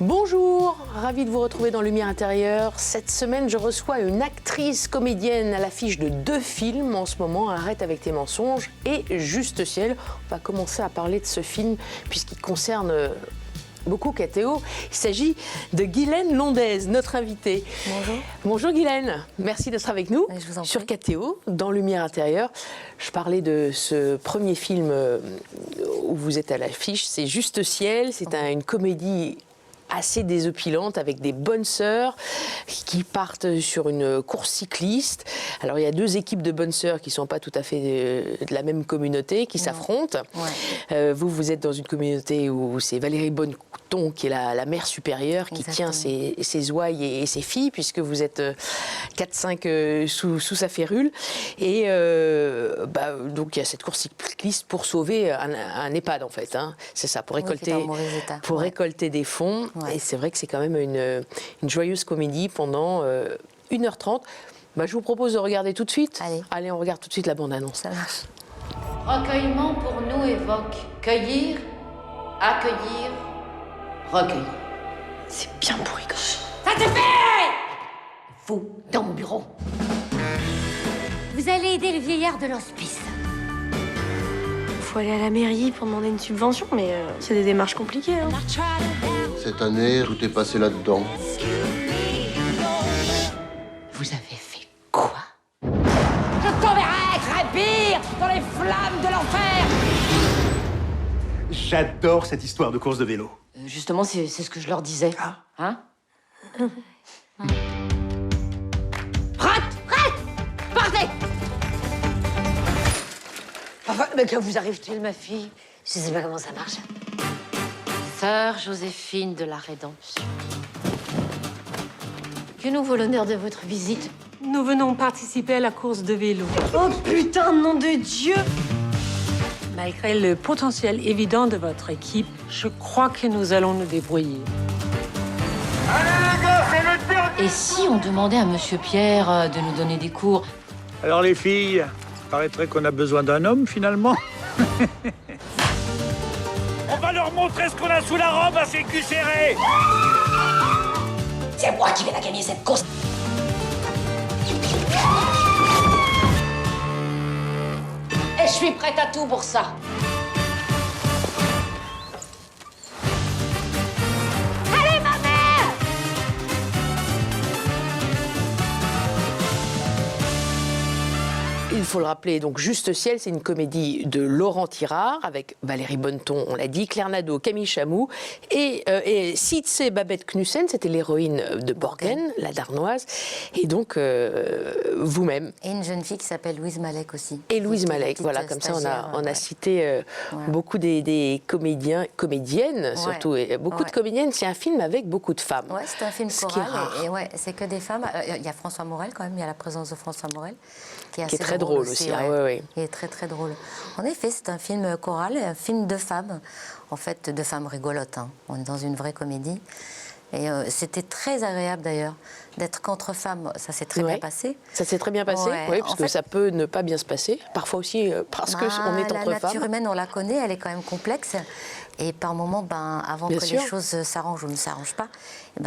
Bonjour, ravie de vous retrouver dans Lumière intérieure. Cette semaine, je reçois une actrice comédienne à l'affiche de 2 films en ce moment, Arrête avec tes mensonges et Juste Ciel. On va commencer à parler de ce film puisqu'il concerne beaucoup KTO. Il s'agit de Guylaine Londaise, notre invitée. Bonjour. Bonjour Guylaine, merci d'être avec nous Je vous en prie. sur KTO, dans Lumière intérieure. Je parlais de ce premier film où vous êtes à l'affiche, c'est Juste Ciel, c'est une comédie assez désopilante avec des bonnes sœurs qui partent sur une course cycliste. Alors il y a 2 équipes de bonnes sœurs qui ne sont pas tout à fait de la même communauté, qui s'affrontent. Ouais. Vous êtes dans une communauté où c'est Valérie Bonneton qui est la mère supérieure, qui tient ses ouailles et ses filles, puisque vous êtes 4-5 sous sa férule. Et donc il y a cette course cycliste pour sauver un EHPAD en fait. Hein. C'est ça, pour récolter des fonds. Ouais. Et c'est vrai que c'est quand même une joyeuse comédie pendant 1h30. Je vous propose de regarder tout de suite. Allez, on regarde tout de suite la bande-annonce. Ça marche. Recueillement pour nous évoque cueillir, accueillir, recueillir. C'est bien pourri quand Ça suffit! Vous, dans mon bureau. Vous allez aider le vieillard de l'hospice. Faut aller à la mairie pour demander une subvention, mais c'est des démarches compliquées. Hein. Cette année, tout est passé là-dedans. Vous avez fait quoi? Je t'enverrai crépir dans les flammes de l'enfer! J'adore cette histoire de course de vélo. Justement, c'est ce que je leur disais. Ah. Hein? Prête! Partez! Enfin, mais que vous arrive-t-il, ma fille? Je sais pas comment ça marche. Sœur Joséphine de la Rédemption. Que nous vaut l'honneur de votre visite? Nous venons participer à la course de vélo. Oh putain, nom de Dieu! Malgré le potentiel évident de votre équipe, je crois que nous allons nous débrouiller. Allez les gars, c'est le dernier! Et si on demandait à Monsieur Pierre de nous donner des cours? Alors les filles, paraîtrait qu'on a besoin d'un homme finalement. On va leur montrer ce qu'on a sous la robe à ces culs serrés. C'est moi qui vais la gagner cette course. Et je suis prête à tout pour ça. Allez, ma mère! Il faut le rappeler, donc Juste Ciel, c'est une comédie de Laurent Tirard avec Valérie Bonneton, on l'a dit, Claire Nadeau, Camille Chamou et Sitze Babette Knussen, c'était l'héroïne de Borgen, la Darnoise, et donc vous-même. Et une jeune fille qui s'appelle Louise Malek aussi. Et Louise Malek, voilà, comme ça on a cité beaucoup des comédiennes surtout, et beaucoup de comédiennes. C'est un film avec beaucoup de femmes. Ouais, c'est un film Ce qui choral est rare. et c'est que des femmes. Il y a François Morel quand même, il y a la présence de François Morel qui est assez très drôle aussi. Il est très très drôle. En effet, c'est un film choral, un film de femmes, en fait, de femmes rigolotes. Hein. On est dans une vraie comédie. Et c'était très agréable d'ailleurs d'être qu'entre femmes. Ça s'est très bien passé. Ça s'est très bien passé, oui, parce que ça peut ne pas bien se passer. Parfois aussi parce qu'on est entre femmes. La nature humaine, on la connaît, elle est quand même complexe. Et par moments, avant que les choses s'arrangent ou ne s'arrangent pas,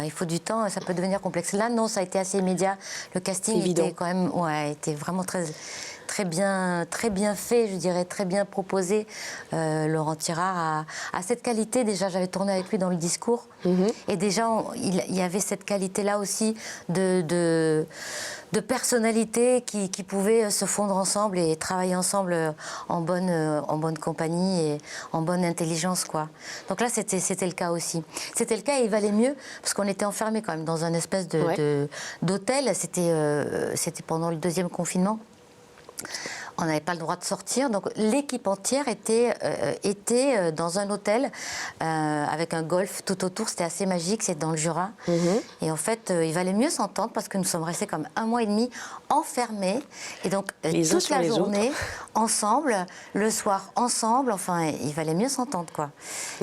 il faut du temps, ça peut devenir complexe. Là, non, ça a été assez immédiat. Le casting était quand même, était vraiment très bien fait, je dirais, très bien proposé. Laurent Tirard a cette qualité. Déjà, j'avais tourné avec lui dans Le Discours. Et déjà, il y avait cette qualité-là aussi de personnalités qui pouvaient se fondre ensemble et travailler ensemble en bonne compagnie et en bonne intelligence, quoi. Donc là, c'était le cas aussi. C'était le cas et il valait mieux, parce qu'on était enfermés quand même dans un espèce d'hôtel. C'était pendant le 2e confinement. On n'avait pas le droit de sortir, donc l'équipe entière était dans un hôtel avec un golf tout autour. C'était assez magique, c'est dans le Jura. Et en fait, il valait mieux s'entendre parce que nous sommes restés comme 1 mois et demi enfermés. Et donc, toute la journée, ensemble, le soir, ensemble. Enfin, il valait mieux s'entendre, quoi.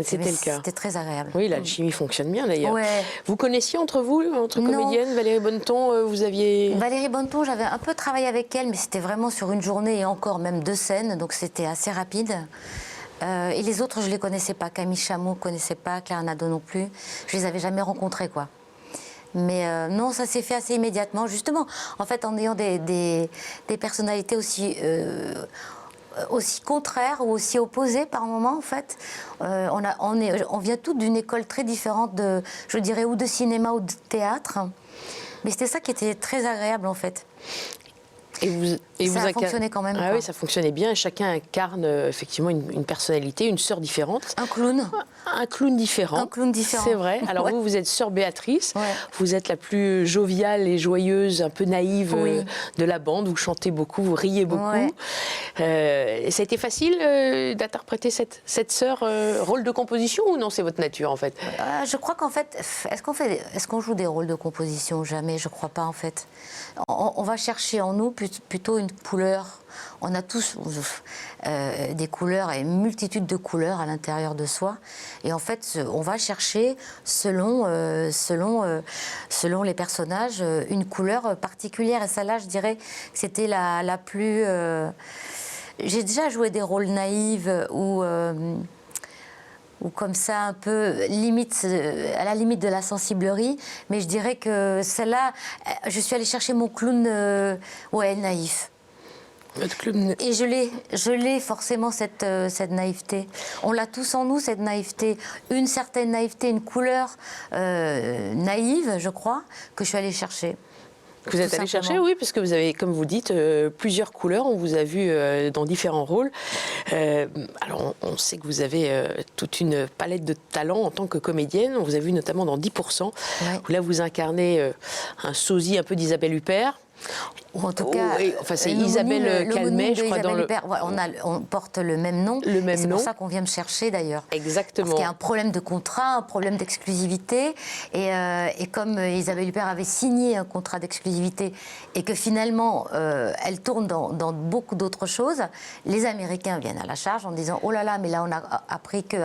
C'était le cas. C'était très agréable. Oui, l'alchimie fonctionne bien, d'ailleurs. Ouais. Vous connaissiez entre vous, entre comédiennes, Valérie Bonneton, vous aviez... Valérie Bonneton, j'avais un peu travaillé avec elle, mais c'était vraiment sur une journée et encore même 2 scènes, donc c'était assez rapide. Et les autres, je ne les connaissais pas. Camille Chamou, je ne connaissais pas. Claire Nadeau non plus. Je ne les avais jamais rencontrés, quoi. Mais non, ça s'est fait assez immédiatement, justement. En fait, en ayant des personnalités aussi contraires ou aussi opposées par moments, en fait. On vient toutes d'une école très différente, je dirais, ou de cinéma ou de théâtre. Mais c'était ça qui était très agréable, en fait. Et ça a fonctionné quand même. Ah oui, ça fonctionnait bien. Et chacun incarne effectivement une personnalité, une sœur différente. Un clown. Un clown différent. Un clown différent. C'est vrai. Alors ouais. vous êtes sœur Béatrice. Ouais. Vous êtes la plus joviale et joyeuse, un peu naïve de la bande. Vous chantez beaucoup, vous riez beaucoup. Ouais. Ça a été facile d'interpréter cette sœur, rôle de composition ou non, c'est votre nature en fait? Je crois qu'en fait, est-ce qu'on joue des rôles de composition? Jamais, je crois pas en fait. On va chercher en nous plutôt une couleur. On a tous des couleurs et une multitude de couleurs à l'intérieur de soi. Et en fait, on va chercher, selon les personnages, une couleur particulière. Et celle-là, je dirais que c'était la plus... J'ai déjà joué des rôles naïfs ou comme ça, un peu à la limite de la sensiblerie. Mais je dirais que celle-là, je suis allée chercher mon clown naïf. Et je l'ai forcément, cette naïveté. On l'a tous en nous, cette naïveté. Une certaine naïveté, une couleur naïve, je crois, que je suis allée chercher. Vous êtes allé chercher, oui, parce que vous avez, comme vous dites, plusieurs couleurs. On vous a vu dans différents rôles. Alors, on sait que vous avez toute une palette de talents en tant que comédienne. On vous a vu notamment dans 10%. Ouais. Où là, vous incarnez un sosie un peu d'Isabelle Huppert. Ou en tout cas, enfin, c'est Isabelle Calmet, je crois, dans le... On porte le même nom. Le même nom. C'est pour ça qu'on vient me chercher, d'ailleurs. Exactement. Parce qu'il y a un problème de contrat, un problème d'exclusivité. Et comme Isabelle Huppert avait signé un contrat d'exclusivité et que finalement, elle tourne dans beaucoup d'autres choses, les Américains viennent à la charge en disant « Oh là là, mais là, on a appris que... »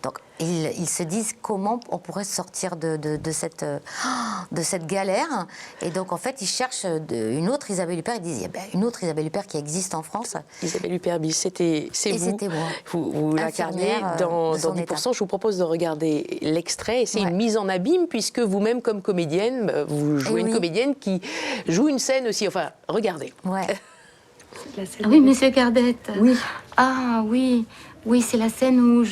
Donc, ils se disent comment on pourrait sortir de cette galère. Et donc, en fait, ils cherchent une autre Isabelle Huppert. Ils disent, il y a une autre Isabelle Huppert qui existe en France. Isabelle Huppert, c'est vous. C'était moi. Vous l'incarnez dans 10%. Je vous propose de regarder l'extrait. Et c'est une mise en abîme, puisque vous-même, comme comédienne, vous jouez une comédienne qui joue une scène aussi. Enfin, regardez. Ouais. Ah oui, monsieur Gardette. Oui. Ah oui. Oui, c'est la scène où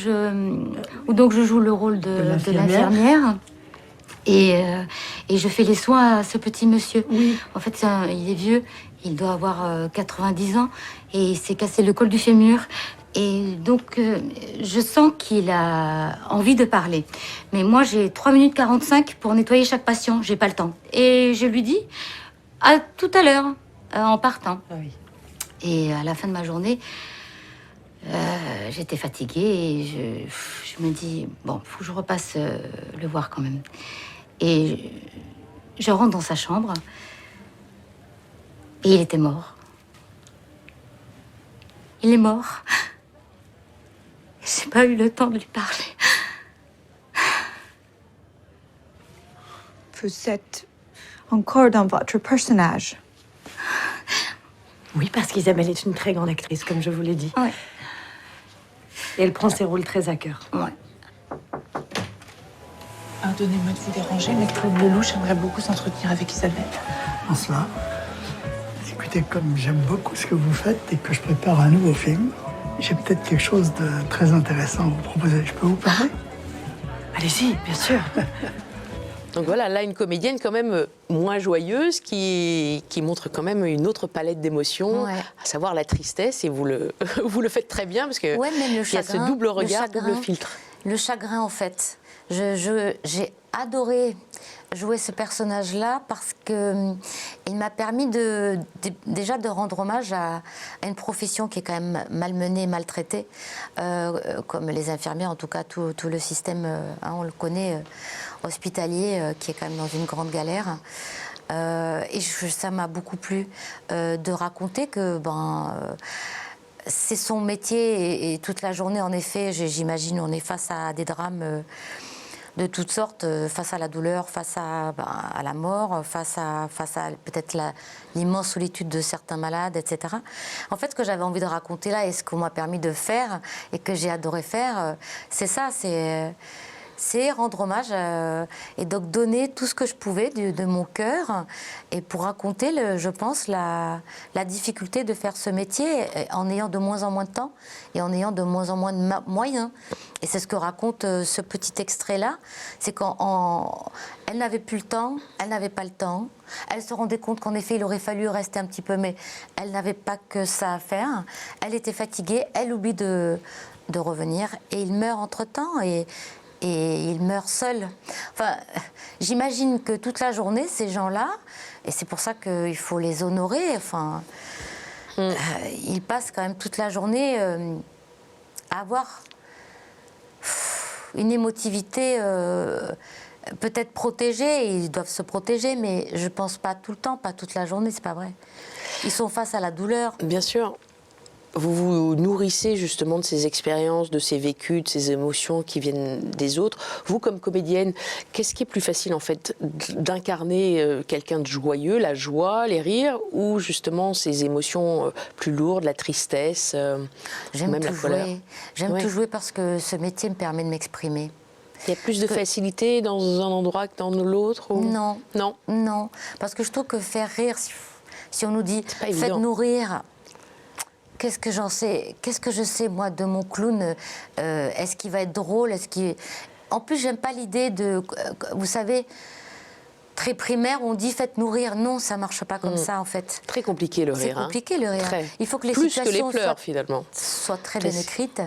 donc je joue le rôle de l'infirmière. Et je fais les soins à ce petit monsieur. Oui. En fait, il est vieux, il doit avoir 90 ans, et il s'est cassé le col du fémur. Et donc, je sens qu'il a envie de parler. Mais moi, j'ai 3 minutes 45 pour nettoyer chaque patient, j'ai pas le temps. Et je lui dis, à tout à l'heure, en partant. Ah oui. Et à la fin de ma journée... j'étais fatiguée et je me dis, bon, faut que je repasse le voir quand même. Et je rentre dans sa chambre et il était mort. Il est mort. J'ai pas eu le temps de lui parler. Vous êtes encore dans votre personnage. Oui, parce qu'Isabelle est une très grande actrice, comme je vous l'ai dit. Ouais. Et elle prend ses rôles très à cœur. Ouais. Pardonnez-moi de vous déranger, mais Claude Lelouch aimerait beaucoup s'entretenir avec Isabelle. En cela, écoutez, comme j'aime beaucoup ce que vous faites et que je prépare un nouveau film, j'ai peut-être quelque chose de très intéressant à vous proposer. Je peux vous parler? Allez-y, bien sûr. Donc voilà, là, une comédienne quand même moins joyeuse qui montre quand même une autre palette d'émotions, à savoir la tristesse, et vous le faites très bien, parce qu'il y a ce double regard, double filtre. Le chagrin, en fait. J'ai adoré jouer ce personnage-là parce qu'il m'a permis déjà de rendre hommage à une profession qui est quand même malmenée, maltraitée, comme les infirmières, en tout cas tout le système, on le connaît, hospitalier, qui est quand même dans une grande galère. Et ça m'a beaucoup plu de raconter que c'est son métier et toute la journée, en effet, j'imagine, on est face à des drames de toutes sortes, face à la douleur, face à la mort, face à peut-être l'immense solitude de certains malades, etc. En fait, ce que j'avais envie de raconter là, et ce qu'on m'a permis de faire, et que j'ai adoré faire, c'est ça, c'est rendre hommage et donc donner tout ce que je pouvais de mon cœur et pour raconter, je pense, la difficulté de faire ce métier en ayant de moins en moins de temps et en ayant de moins en moins de moyens. Et c'est ce que raconte ce petit extrait-là, c'est qu'elle n'avait plus le temps, elle n'avait pas le temps, elle se rendait compte qu'en effet, il aurait fallu rester un petit peu, mais elle n'avait pas que ça à faire. Elle était fatiguée, elle oublie de revenir et il meurt entre-temps et il meurt seul. Enfin, j'imagine que toute la journée, ces gens-là, et c'est pour ça qu'il faut les honorer, enfin, ils passent quand même toute la journée à avoir une émotivité peut-être protégée, ils doivent se protéger, mais je ne pense pas tout le temps, pas toute la journée, c'est pas vrai. Ils sont face à la douleur. Bien sûr. Vous vous nourrissez justement de ces expériences, de ces vécus, de ces émotions qui viennent des autres. Vous, comme comédienne, qu'est-ce qui est plus facile en fait, d'incarner quelqu'un de joyeux, la joie, les rires, ou justement ces émotions plus lourdes, la tristesse, même la colère? J'aime tout jouer parce que ce métier me permet de m'exprimer. Il y a plus de facilité dans un endroit que dans l'autre ou... Non. Non. Non. Parce que je trouve que faire rire, si on nous dit faites-nous rire. Qu'est-ce que j'en sais? Qu'est-ce que je sais, moi, de mon clown? Est-ce qu'il va être drôle? En plus, j'aime pas l'idée de... Vous savez, très primaire, on dit faites-nous rire. Non, ça marche pas comme ça, en fait. Très compliqué, le rire. C'est compliqué, le rire. Très. Il faut que les plus situations que les pleurs, finalement. soient très bien écrites.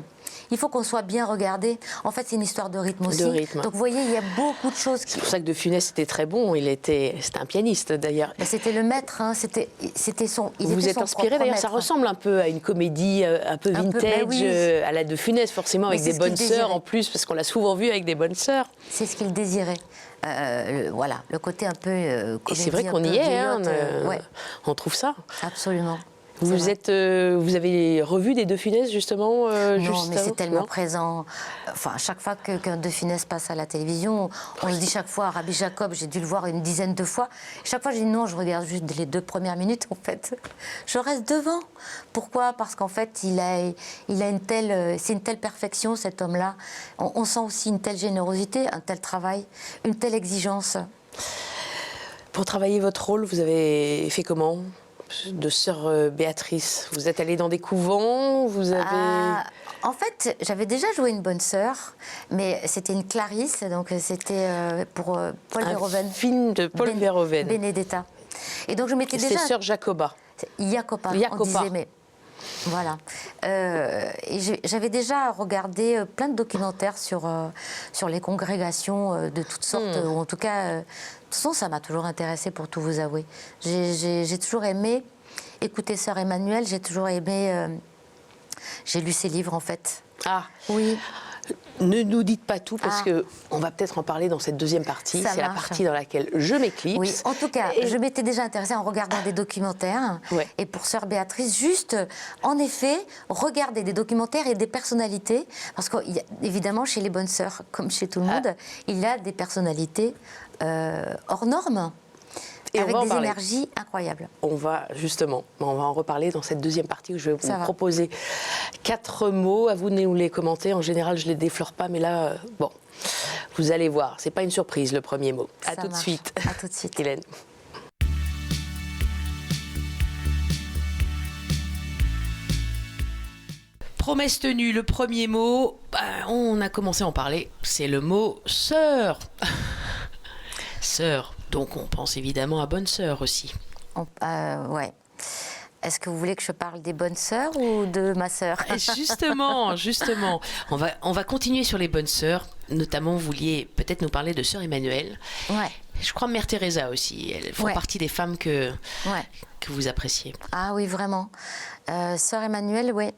Il faut qu'on soit bien regardé. En fait, c'est une histoire de rythme aussi. Donc, vous voyez, il y a beaucoup de choses. C'est pour ça que De Funès était très bon. C'était un pianiste, d'ailleurs. C'était le maître. Hein. C'était son. Vous êtes inspiré, d'ailleurs. Ça ressemble un peu à une comédie un peu vintage, à la De Funès, forcément, avec des bonnes sœurs en plus, parce qu'on l'a souvent vu avec des bonnes sœurs. C'est ce qu'il désirait. Voilà, le côté un peu comédie. Et c'est vrai qu'on y est. On trouve ça. Absolument. Vous avez revu des De Funès, justement Non, mais c'est tellement présent. Enfin, chaque fois qu'un De Funès passe à la télévision, on se dit chaque fois, Rabbi Jacob, j'ai dû le voir une dizaine de fois. Chaque fois, je dis non, je regarde juste les 2 premières minutes, en fait. Je reste devant. Pourquoi? Parce qu'en fait, c'est une telle perfection, cet homme-là. On sent aussi une telle générosité, un tel travail, une telle exigence. Pour travailler votre rôle, vous avez fait comment? De sœur Béatrice, vous êtes allée dans des couvents, vous avez... En fait, j'avais déjà joué une bonne sœur, mais c'était une Clarisse, donc c'était pour Paul Verhoeven. Un film de Paul Verhoeven. Benedetta. Et donc je m'étais déjà... C'est sœur Jacoba. Jacoba, on disait, mais... Voilà. Et j'avais déjà regardé plein de documentaires sur les congrégations de toutes sortes, ou en tout cas... De toute façon, ça m'a toujours intéressée, pour tout vous avouer. J'ai toujours aimé écouter Sœur Emmanuelle, j'ai toujours aimé... j'ai lu ses livres, en fait. Ah oui. Ne nous dites pas tout, parce qu'on va peut-être en parler dans cette deuxième partie. C'est la partie dans laquelle je m'éclipse. Oui, en tout cas, je m'étais déjà intéressée en regardant des documentaires. Ouais. Et pour Sœur Béatrice, juste, en effet, regarder des documentaires et des personnalités. Parce qu'évidemment, chez les bonnes sœurs, comme chez tout le monde, il y a des personnalités hors normes. Et avec des énergies incroyables. On va en reparler dans cette deuxième partie où je vais vous proposer 4 mots. À vous de nous les commenter. En général, je ne les déflore pas, mais là, vous allez voir. Ce n'est pas une surprise, le premier mot. À tout de suite. À tout de suite. Hélène. Promesse tenue, le premier mot, on a commencé à en parler, c'est le mot sœur. Sœur. Donc on pense évidemment à bonne sœur aussi. Ouais. Est-ce que vous voulez que je parle des bonnes sœurs ou de ma sœur? Justement. On va continuer sur les bonnes sœurs. Notamment, vous vouliez peut-être nous parler de sœur Emmanuelle. Ouais. Je crois Mère Teresa aussi. Elles font partie des femmes que vous appréciez. Ah oui, vraiment. Sœur Emmanuelle, oui.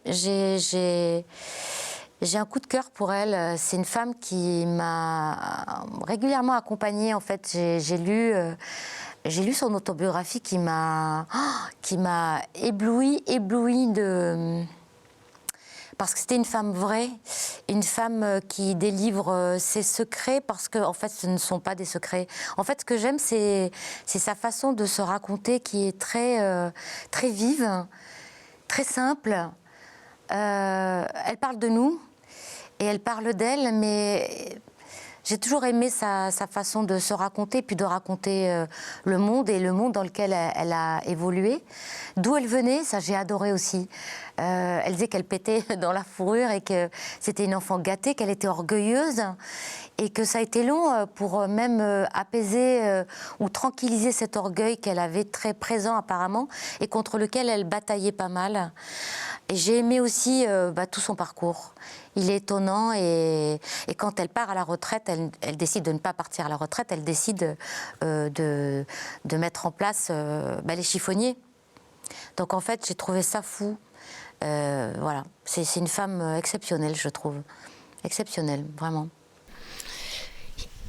J'ai un coup de cœur pour elle. C'est une femme qui m'a régulièrement accompagnée. En fait, j'ai lu son autobiographie qui m'a éblouie parce que c'était une femme vraie, une femme qui délivre ses secrets, parce que en fait, ce ne sont pas des secrets. En fait, ce que j'aime, c'est sa façon de se raconter qui est très, très vive, très simple. Elle parle de nous et elle parle d'elle, mais j'ai toujours aimé sa façon de se raconter, puis de raconter le monde et le monde dans lequel elle a évolué. D'où elle venait, ça j'ai adoré aussi. Elle disait qu'elle pétait dans la fourrure et que c'était une enfant gâtée, qu'elle était orgueilleuse et que ça a été long pour même apaiser ou tranquilliser cet orgueil qu'elle avait très présent apparemment et contre lequel elle bataillait pas mal. Et j'ai aimé aussi tout son parcours. Il est étonnant et quand elle part à la retraite, elle décide de ne pas partir à la retraite, elle décide de mettre en place les chiffonniers. Donc en fait, j'ai trouvé ça fou. Voilà, c'est une femme exceptionnelle, je trouve. Exceptionnelle, vraiment.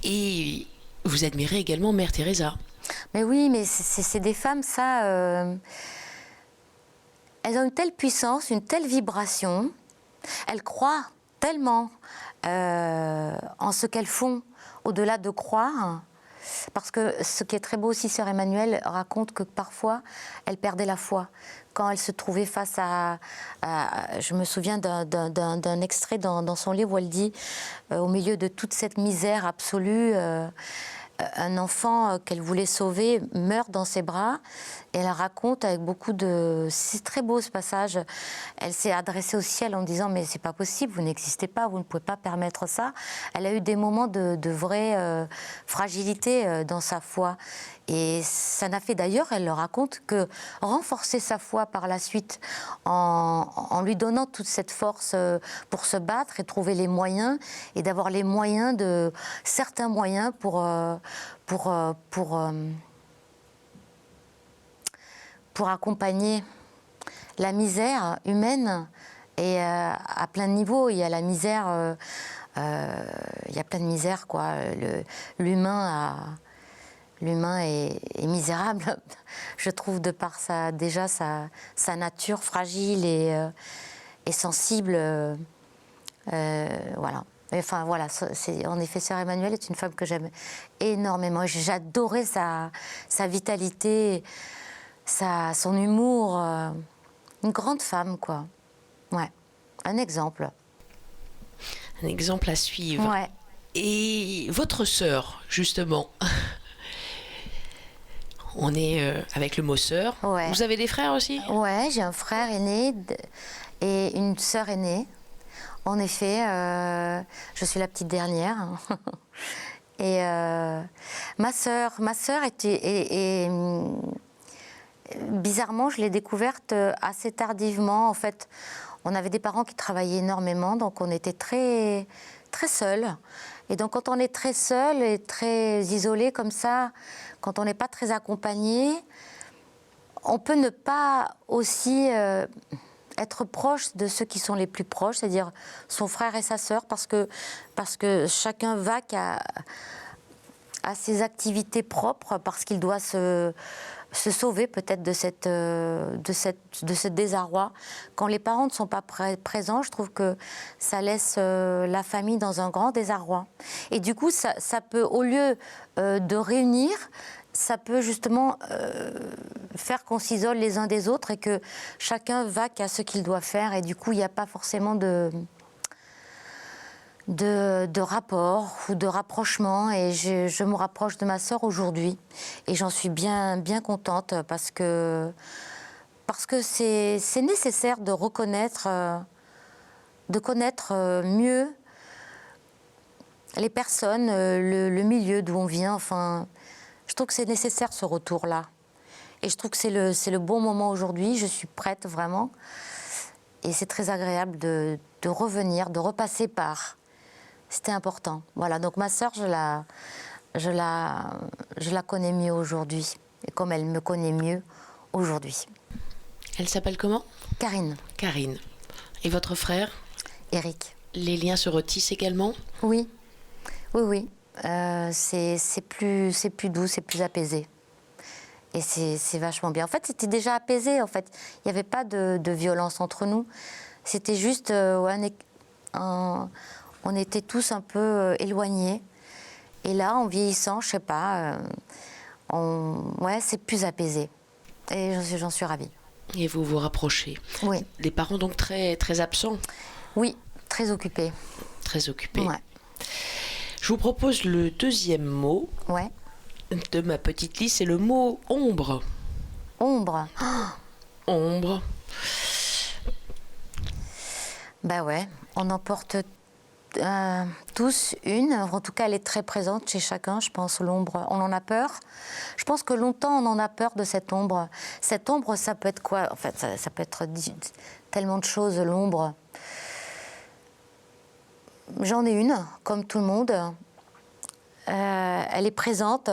Et vous admirez également Mère Teresa. Mais oui, mais c'est des femmes, ça... elles ont une telle puissance, une telle vibration. Elles croient tellement en ce qu'elles font, au-delà de croire. Parce que ce qui est très beau aussi, Sœur Emmanuelle raconte que parfois, elle perdait la foi. Quand elle se trouvait face à je me souviens d'un extrait dans son livre où elle dit, au milieu de toute cette misère absolue, un enfant qu'elle voulait sauver meurt dans ses bras. Et elle raconte avec beaucoup de... C'est très beau ce passage. Elle s'est adressée au ciel en disant « Mais c'est pas possible, vous n'existez pas, vous ne pouvez pas permettre ça ». Elle a eu des moments de vraie fragilité dans sa foi. Et ça n'a fait d'ailleurs, elle le raconte, que renforcer sa foi par la suite en lui donnant toute cette force pour se battre et trouver les moyens et d'avoir les moyens certains moyens pour accompagner la misère humaine et à plein de niveaux. Il y a la misère, il y a plein de misère, quoi. L'humain est misérable, je trouve, de par sa nature fragile et sensible. Voilà. Enfin, voilà, en effet, Sœur Emmanuelle est une femme que j'aime énormément. J'adorais sa vitalité, son humour. Une grande femme, quoi. Ouais, un exemple. Un exemple à suivre. Ouais. Et votre sœur, justement, on est avec le mot sœur. Ouais. Vous avez des frères aussi? Ouais, j'ai un frère aîné et une sœur aînée. En effet, je suis la petite dernière. Et ma sœur était bizarrement, je l'ai découverte assez tardivement. En fait, on avait des parents qui travaillaient énormément, donc on était très, très seuls. Et donc, quand on est très seul et très isolé comme ça, quand on n'est pas très accompagné, on peut ne pas aussi être proche de ceux qui sont les plus proches, c'est-à-dire son frère et sa sœur, parce que chacun va à ses activités propres, parce qu'il doit se sauver peut-être de ce désarroi. Quand les parents ne sont pas présents, je trouve que ça laisse la famille dans un grand désarroi. Et du coup, ça peut, au lieu de réunir, ça peut justement faire qu'on s'isole les uns des autres et que chacun va qu'à ce qu'il doit faire. Et du coup, il n'y a pas forcément de rapport ou de rapprochement. Et je me rapproche de ma sœur aujourd'hui. Et j'en suis bien, bien contente parce que c'est nécessaire de reconnaître, de connaître mieux les personnes, le milieu d'où on vient. Enfin, je trouve que c'est nécessaire ce retour-là. Et je trouve que c'est le bon moment aujourd'hui. Je suis prête vraiment. Et c'est très agréable de revenir, de repasser par. C'était important. Voilà, donc ma sœur, je la connais mieux aujourd'hui. Et comme elle me connaît mieux aujourd'hui. Elle s'appelle comment? Karine. Karine. Et votre frère? Eric. Les liens se retissent également? Oui. Oui. C'est plus doux, c'est plus apaisé. Et c'est vachement bien. En fait, c'était déjà apaisé. En fait, il n'y avait pas de violence entre nous. C'était juste, on était tous un peu éloignés. Et là, en vieillissant, je sais pas, c'est plus apaisé. Et j'en suis ravie. Et vous vous rapprochez. Oui. Les parents donc très, très absents. Oui, très occupés. Très occupés. Ouais. Je vous propose le deuxième mot de ma petite liste, c'est le mot ombre. Ombre. Ombre. Bah ouais, on en porte tous une. En tout cas, elle est très présente chez chacun, je pense, l'ombre. On en a peur. Je pense que longtemps, on en a peur de cette ombre. Cette ombre, ça peut être quoi? En fait, ça peut être tellement de choses, l'ombre. J'en ai une, comme tout le monde. Elle est présente.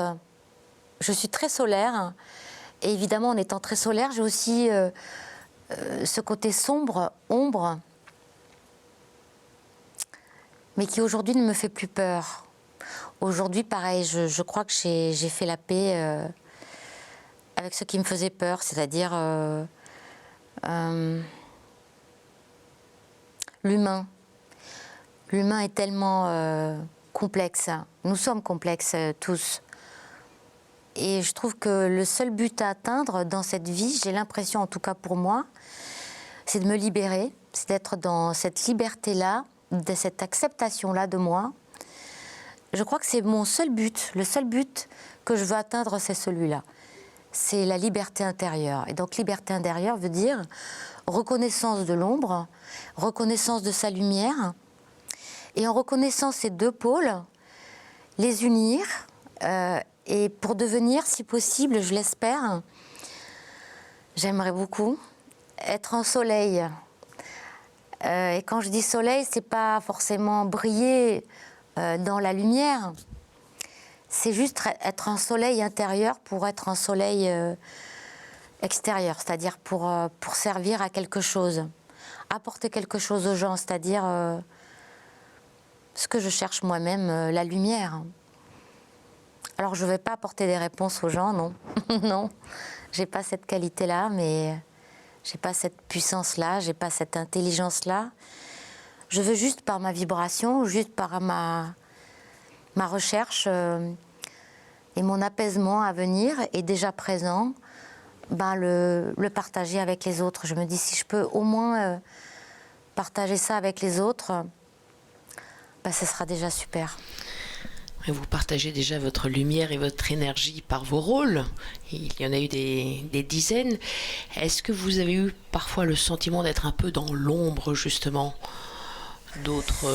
Je suis très solaire. Et évidemment, en étant très solaire, j'ai aussi ce côté sombre, ombre, mais qui aujourd'hui ne me fait plus peur. Aujourd'hui, pareil, je crois que j'ai fait la paix avec ce qui me faisait peur, c'est-à-dire l'humain. L'humain est tellement complexe. Nous sommes complexes tous. Et je trouve que le seul but à atteindre dans cette vie, j'ai l'impression, en tout cas pour moi, c'est de me libérer, c'est d'être dans cette liberté-là, de cette acceptation-là de moi. Je crois que c'est mon seul but, le seul but que je veux atteindre, c'est celui-là. C'est la liberté intérieure. Et donc liberté intérieure veut dire reconnaissance de l'ombre, reconnaissance de sa lumière, et en reconnaissant ces deux pôles, les unir, et pour devenir, si possible, je l'espère, j'aimerais beaucoup être en soleil. Et quand je dis soleil, c'est pas forcément briller dans la lumière. C'est juste être un soleil intérieur pour être un soleil extérieur, c'est-à-dire pour servir à quelque chose, apporter quelque chose aux gens, c'est-à-dire ce que je cherche moi-même, la lumière. Alors je ne vais pas apporter des réponses aux gens, non. Non, j'ai pas cette qualité-là, mais j'ai pas cette puissance-là, j'ai pas cette intelligence-là. Je veux juste par ma vibration, juste par ma recherche et mon apaisement à venir est déjà présent, le partager avec les autres. Je me dis, si je peux au moins partager ça avec les autres, ce sera déjà super. Et vous partagez déjà votre lumière et votre énergie par vos rôles. Il y en a eu des dizaines. Est-ce que vous avez eu parfois le sentiment d'être un peu dans l'ombre, justement, d'autres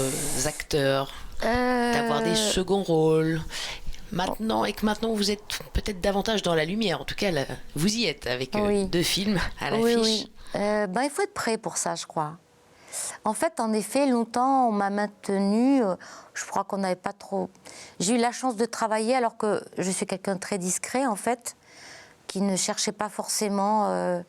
acteurs, d'avoir des seconds rôles maintenant, et que maintenant vous êtes peut-être davantage dans la lumière. En tout cas, là, vous y êtes avec 2 films à l'affiche. Oui. Il faut être prêt pour ça, je crois. En fait, en effet, longtemps, on m'a maintenue. Je crois qu'on n'avait pas trop... J'ai eu la chance de travailler alors que je suis quelqu'un de très discret, en fait, qui ne cherchait pas forcément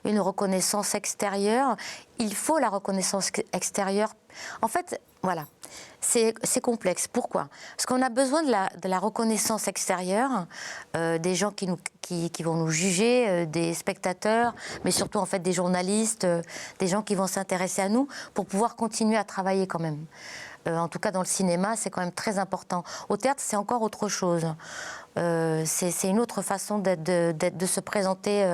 une reconnaissance extérieure. Il faut la reconnaissance extérieure. En fait, voilà, c'est complexe. Pourquoi? Parce qu'on a besoin de la reconnaissance extérieure, des gens qui vont nous juger, des spectateurs, mais surtout en fait des journalistes, des gens qui vont s'intéresser à nous pour pouvoir continuer à travailler quand même. En tout cas dans le cinéma, c'est quand même très important. Au théâtre, c'est encore autre chose. C'est une autre façon de se présenter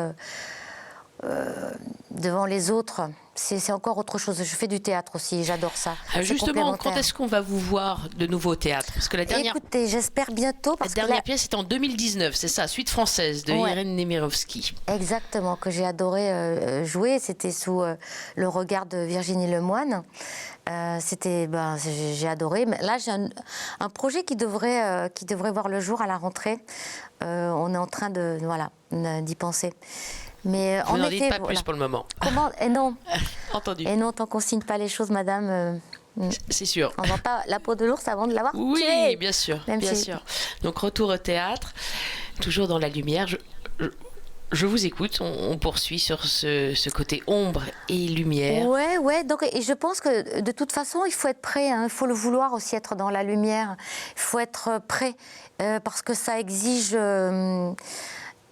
devant les autres. C'est encore autre chose. Je fais du théâtre aussi, j'adore ça. Justement, quand est-ce qu'on va vous voir de nouveau au théâtre? Parce que la dernière... Écoutez, j'espère bientôt. La dernière pièce est en 2019, c'est ça, Suite française de Irène Nemirovsky. Exactement, que j'ai adoré jouer. C'était sous le regard de Virginie Lemoine. J'ai adoré. Mais là, j'ai un projet qui devrait voir le jour à la rentrée. On est en train d'y penser. Mais vous n'en dites pas plus pour le moment. Comment? Et non. Entendu. Et non, tant qu'on signe pas les choses, madame. C'est sûr. On vend pas la peau de l'ours avant de l'avoir tué. Oui, bien sûr, bien sûr. Donc retour au théâtre, toujours dans la lumière. Je vous écoute. On poursuit sur ce côté ombre et lumière. Ouais. Donc, et je pense que de toute façon, il faut être prêt. Il faut le vouloir aussi être dans la lumière. Il faut être prêt parce que ça exige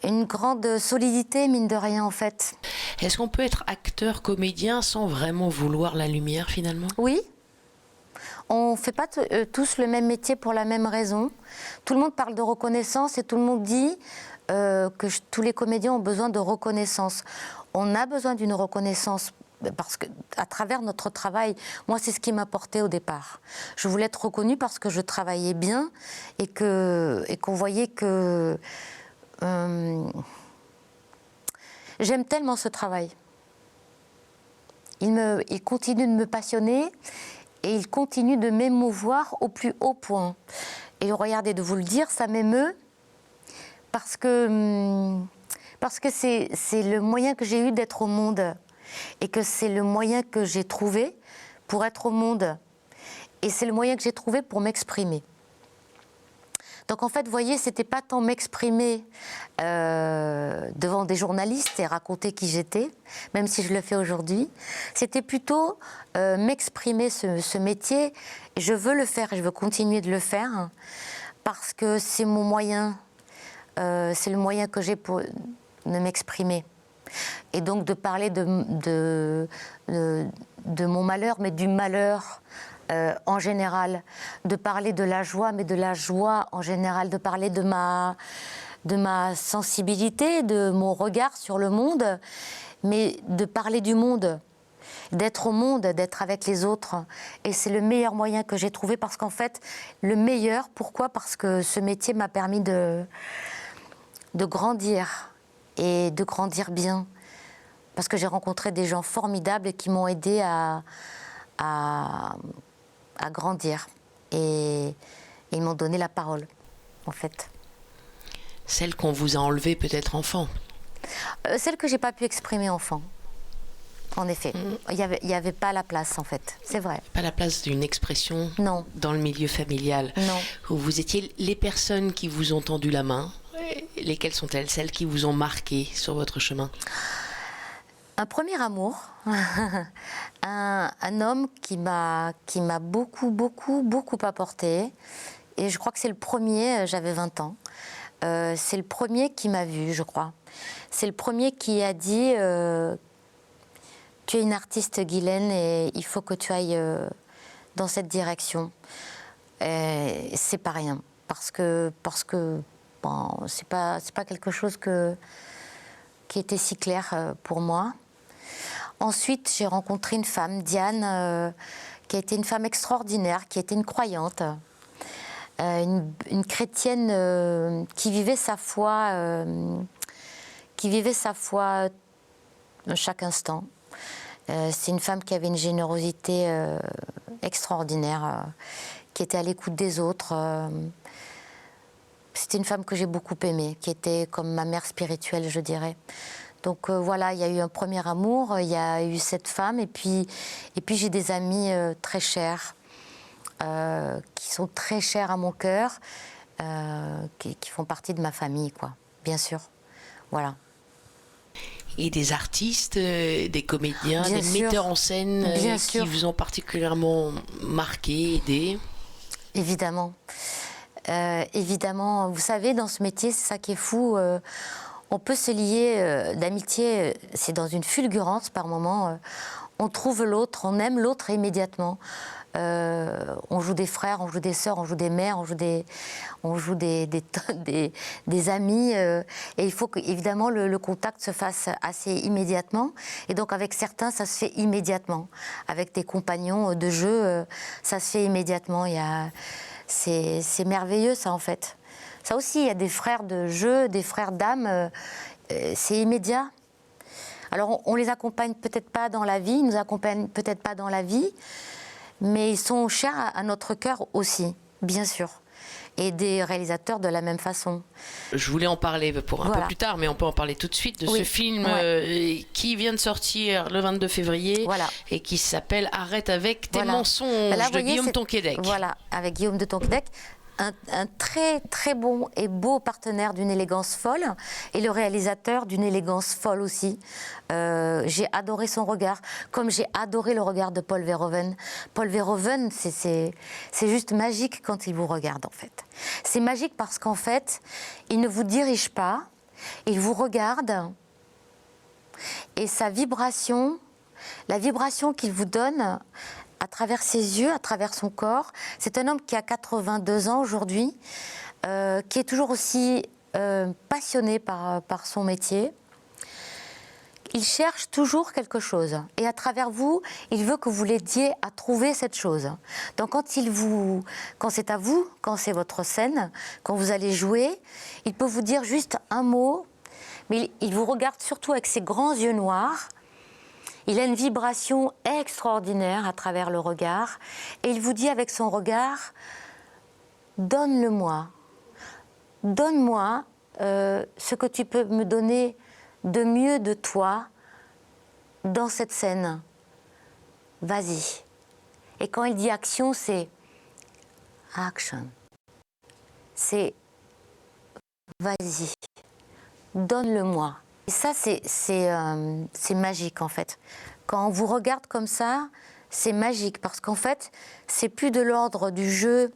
une grande solidité, mine de rien, en fait. Est-ce qu'on peut être acteur, comédien, sans vraiment vouloir la lumière, finalement? Oui. On ne fait pas tous le même métier pour la même raison. Tout le monde parle de reconnaissance et tout le monde dit que tous les comédiens ont besoin de reconnaissance. On a besoin d'une reconnaissance parce qu'à travers notre travail, moi, c'est ce qui m'a porté au départ. Je voulais être reconnue parce que je travaillais bien et qu'on voyait que... j'aime tellement ce travail. Il continue de me passionner et il continue de m'émouvoir au plus haut point. Et regardez, de vous le dire, ça m'émeut parce que c'est le moyen que j'ai eu d'être au monde et que c'est le moyen que j'ai trouvé pour être au monde et c'est le moyen que j'ai trouvé pour m'exprimer. Donc en fait, vous voyez, c'était pas tant m'exprimer devant des journalistes et raconter qui j'étais, même si je le fais aujourd'hui, c'était plutôt m'exprimer ce métier. Je veux le faire et je veux continuer de le faire parce que c'est mon moyen, c'est le moyen que j'ai pour de m'exprimer. Et donc de parler de mon malheur, mais du malheur en général, de parler de la joie, mais de la joie en général, de parler de ma sensibilité, de mon regard sur le monde, mais de parler du monde, d'être au monde, d'être avec les autres. Et c'est le meilleur moyen que j'ai trouvé parce qu'en fait, le meilleur, pourquoi? Parce que ce métier m'a permis de grandir et de grandir bien. Parce que j'ai rencontré des gens formidables et qui m'ont aidé à grandir. Et ils m'ont donné la parole, en fait. Celle qu'on vous a enlevée peut-être enfant? Celle que j'ai pas pu exprimer enfant. En effet. Il y avait pas la place, en fait. C'est vrai. Pas la place d'une expression non. Dans le milieu familial. Non. Où vous étiez les personnes qui vous ont tendu la main. Lesquelles sont-elles? Celles qui vous ont marqué sur votre chemin? Un premier amour, un homme qui m'a beaucoup apporté. Et je crois que c'est le premier, j'avais 20 ans. C'est le premier qui m'a vue, je crois. C'est le premier qui a dit tu es une artiste, Guylaine, et il faut que tu ailles dans cette direction. C'est pas rien. Parce que bon, c'est pas quelque chose qui était si clair pour moi. Ensuite, j'ai rencontré une femme, Diane, qui a été une femme extraordinaire, qui était une croyante, une chrétienne qui vivait sa foi chaque instant. C'est une femme qui avait une générosité extraordinaire, qui était à l'écoute des autres. C'était une femme que j'ai beaucoup aimée, qui était comme ma mère spirituelle, je dirais. Donc voilà, il y a eu un premier amour, il y a eu cette femme, et puis j'ai des amis très chers, qui sont très chers à mon cœur, qui font partie de ma famille, quoi, bien sûr. Voilà. Et des artistes, des comédiens, bien des sûr. metteurs en scène bien qui sûr. vous ont particulièrement marqué, aidé? Évidemment. Évidemment, vous savez, dans ce métier, c'est ça qui est fou. On peut se lier d'amitié, c'est dans une fulgurance par moment. On trouve l'autre, on aime l'autre immédiatement. On joue des frères, on joue des sœurs, on joue des mères, on joue des amis. Et il faut évidemment le contact se fasse assez immédiatement. Et donc avec certains, ça se fait immédiatement. Avec des compagnons de jeu, ça se fait immédiatement. C'est merveilleux, ça, en fait. Ça aussi, il y a des frères de jeu, des frères d'âme, c'est immédiat. Alors, on les accompagne peut-être pas dans la vie, ils nous accompagnent peut-être pas dans la vie, mais ils sont chers à notre cœur aussi, bien sûr. Et des réalisateurs de la même façon. Je voulais en parler pour un peu plus tard, mais on peut en parler tout de suite de ce film qui vient de sortir le 22 février et qui s'appelle « Arrête avec tes mensonges » de Guillaume Tonquédec. Voilà, avec Guillaume de Tonquédec. Un très très bon et beau partenaire d'une élégance folle et le réalisateur d'une élégance folle aussi. J'ai adoré son regard, comme j'ai adoré le regard de Paul Verhoeven. Paul Verhoeven, c'est juste magique quand il vous regarde, en fait. C'est magique parce qu'en fait, il ne vous dirige pas, il vous regarde et sa vibration, la vibration qu'il vous donne à travers ses yeux, à travers son corps, c'est un homme qui a 82 ans aujourd'hui, qui est toujours aussi passionné par son métier. Il cherche toujours quelque chose. Et à travers vous, il veut que vous l'aidiez à trouver cette chose. Donc quand c'est à vous, quand c'est votre scène, quand vous allez jouer, il peut vous dire juste un mot, mais il vous regarde surtout avec ses grands yeux noirs. Il a une vibration extraordinaire à travers le regard. Et il vous dit avec son regard, donne-le-moi. Donne-moi ce que tu peux me donner de mieux de toi dans cette scène. Vas-y. Et quand il dit action, c'est action. C'est vas-y, donne-le-moi. Et ça, c'est magique en fait. Quand on vous regarde comme ça, c'est magique parce qu'en fait, c'est plus de l'ordre du jeu,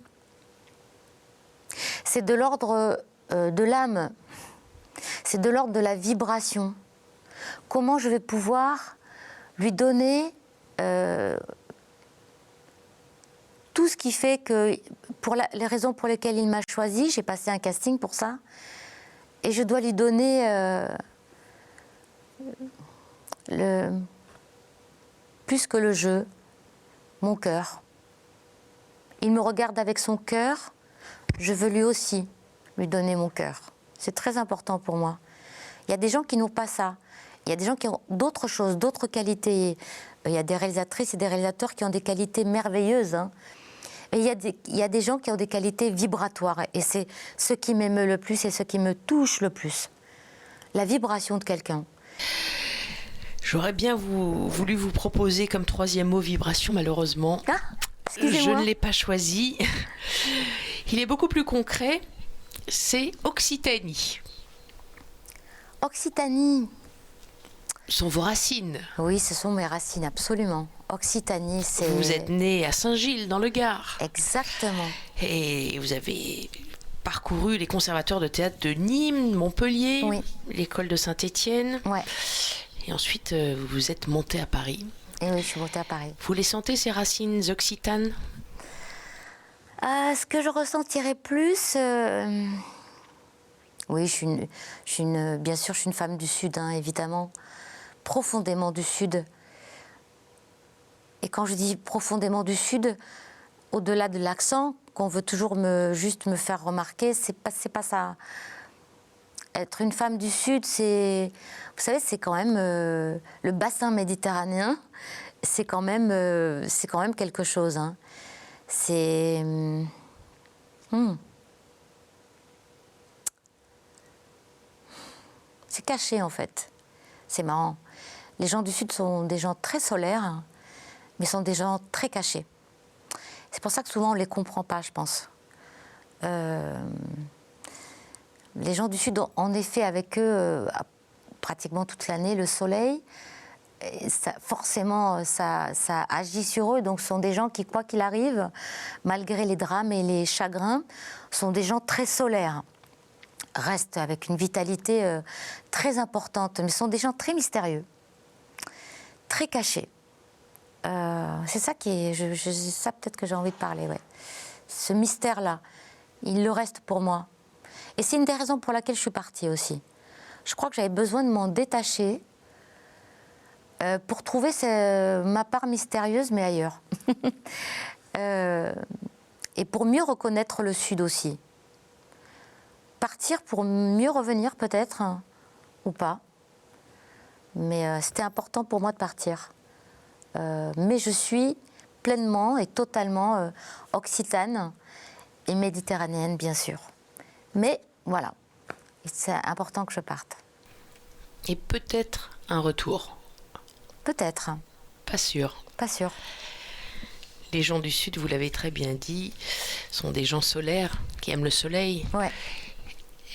c'est de l'ordre de l'âme. C'est de l'ordre de la vibration. Comment je vais pouvoir lui donner tout ce qui fait que, pour les raisons pour lesquelles il m'a choisi, j'ai passé un casting pour ça, et je dois lui donner plus que le jeu, mon cœur. Il me regarde avec son cœur, je veux lui aussi lui donner mon cœur. C'est très important pour moi. Il y a des gens qui n'ont pas ça. Il y a des gens qui ont d'autres choses, d'autres qualités. Il y a des réalisatrices et des réalisateurs qui ont des qualités merveilleuses. Hein. Et il y a des gens qui ont des qualités vibratoires. Et c'est ce qui m'émeut le plus et ce qui me touche le plus. La vibration de quelqu'un. J'aurais bien voulu vous proposer comme troisième mot vibration, malheureusement. Ah, excusez-moi. Je ne l'ai pas choisi. Il est beaucoup plus concret. C'est Occitanie. Occitanie. Ce sont vos racines. Oui, ce sont mes racines, absolument. Occitanie, c'est... Vous êtes né à Saint-Gilles, dans le Gard. Exactement. Et vous avez parcouru les conservatoires de théâtre de Nîmes, Montpellier, oui. l'école de Saint-Étienne. Ouais. Et ensuite, vous vous êtes monté à Paris. Et oui, je suis montée à Paris. Vous les sentez, ces racines occitanes ? Ce que je ressentirais plus... Oui, bien sûr, je suis une femme du Sud, hein, évidemment. Profondément du Sud. Et quand je dis profondément du Sud, au-delà de l'accent, qu'on veut toujours juste me faire remarquer, c'est pas ça. Être une femme du Sud, vous savez, c'est quand même le bassin méditerranéen, c'est quand même quelque chose. Hein. C'est caché en fait. C'est marrant. Les gens du Sud sont des gens très solaires, mais sont des gens très cachés. C'est pour ça que souvent on ne les comprend pas, je pense. Les gens du Sud ont en effet avec eux pratiquement toute l'année le soleil. Et forcément, ça agit sur eux. Donc ce sont des gens qui, quoi qu'il arrive, malgré les drames et les chagrins, sont des gens très solaires. Restent avec une vitalité très importante, mais sont des gens très mystérieux, très cachés. C'est ça qui est... ça peut-être que j'ai envie de parler, ouais. Ce mystère-là, il le reste pour moi. Et c'est une des raisons pour laquelle je suis partie aussi. Je crois que j'avais besoin de m'en détacher pour trouver ma part mystérieuse, mais ailleurs. Et pour mieux reconnaître le Sud aussi. Partir pour mieux revenir peut-être, hein, ou pas. Mais c'était important pour moi de partir. Mais je suis pleinement et totalement occitane et méditerranéenne, bien sûr. Mais voilà, c'est important que je parte. Et peut-être un retour. Peut-être. Pas sûr. Pas sûr. Les gens du Sud, vous l'avez très bien dit, sont des gens solaires, qui aiment le soleil. Ouais.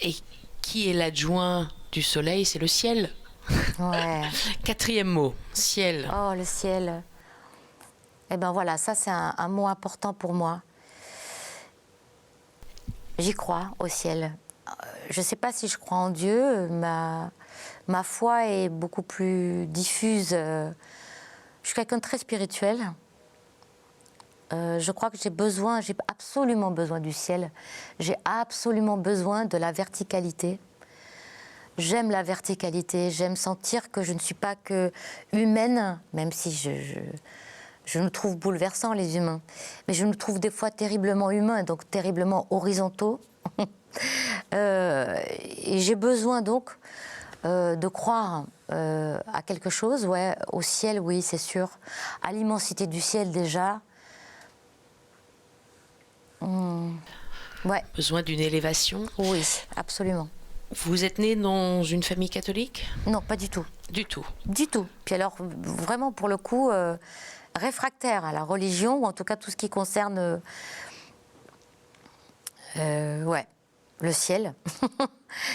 Et qui est l'adjoint du soleil? C'est le ciel. Ouais. Quatrième mot, ciel. Oh, le ciel. Eh bien voilà, ça c'est un mot important pour moi. J'y crois, au ciel. je ne sais pas si je crois en Dieu. Ma foi est beaucoup plus diffuse. Je suis quelqu'un de très spirituel. Je crois que j'ai absolument besoin du ciel. J'ai absolument besoin de la verticalité. J'aime la verticalité, j'aime sentir que je ne suis pas que humaine, même si je nous trouve bouleversants, les humains. Mais je nous trouve des fois terriblement humains, donc terriblement horizontaux. Et j'ai besoin donc de croire à quelque chose, ouais, au ciel, oui, c'est sûr. À l'immensité du ciel, déjà. Ouais. Besoin d'une élévation? Oui, absolument. Vous êtes né dans une famille catholique? Non, pas du tout. Du tout? Du tout. Puis alors, vraiment, pour le coup, réfractaire à la religion, ou en tout cas tout ce qui concerne ouais, le ciel.